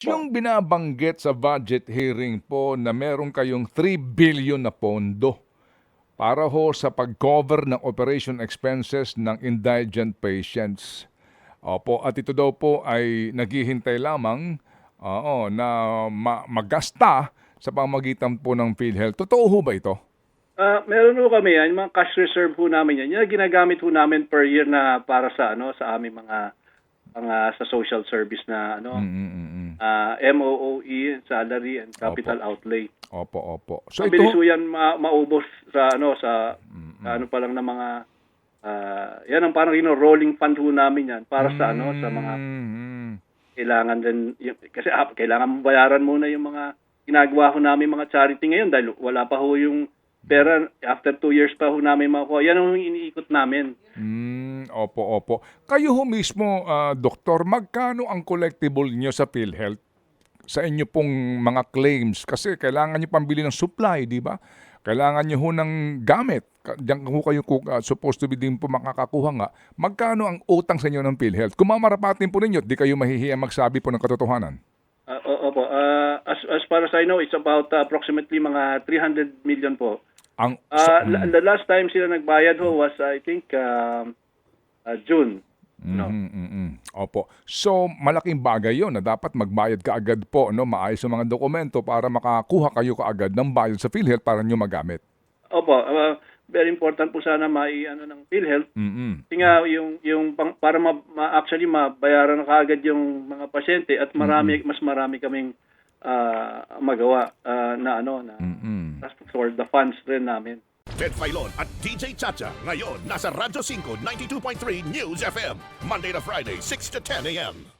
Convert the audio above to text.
Po. Yung binabanggit sa budget hearing po na meron kayong 3 billion na pondo para ho sa pag-cover ng operation expenses ng indigent patients. Opo, at ito daw po ay naghihintay lamang na magasta sa pamagitan po ng PhilHealth. Totoo ho ba ito? Meron ho kami yan, mga cash reserve ho namin yan. Yan ang ginagamit ho namin per year na para sa sa aming mga sa social service na MOOE, salary and capital outlay. Opo. So Mabilis ho ito, yan maubos sa ano pa lang na mga yan ang parang rolling fund ho namin yan para sa sa mga kailangan din kasi kailangan bayaran muna yung mga ginagawa ho namin mga charity ngayon dahil wala pa ho yung pera after 2 years pa ho namin makuha. Yan ang iniikot namin. Opo. Kayo ho mismo, doktor, magkano ang collectible niyo sa PhilHealth sa inyo pong mga claims? Kasi kailangan niyo pambili ng supply, di ba? Kailangan niyo ho ng gamit. Diyan ho kayo supposed to be din po makakakuha nga. Magkano ang utang sa inyo ng PhilHealth? Kung mamarapatin po ninyo, di kayo mahihiya magsabi po ng katotohanan. Opo. As far as I know, it's about approximately mga 300 million po. The last time sila nagbayad ho was I think June. No. Opo. So, malaking bagay 'yon na dapat magbayad ka agad po, no, maayos ang mga dokumento para makakuha kayo kaagad ng bayad sa PhilHealth para niyo magamit. Opo, very important po sana ng PhilHealth. Kasi nga para actually mabayaran na kaagad yung mga pasyente at mas marami kaming magawa na for the funds rin namin. Ted Filon at DJ Chacha. Ngayon, nasa Radyo 5, 92.3 News FM. Monday to Friday, 6 to 10 a.m.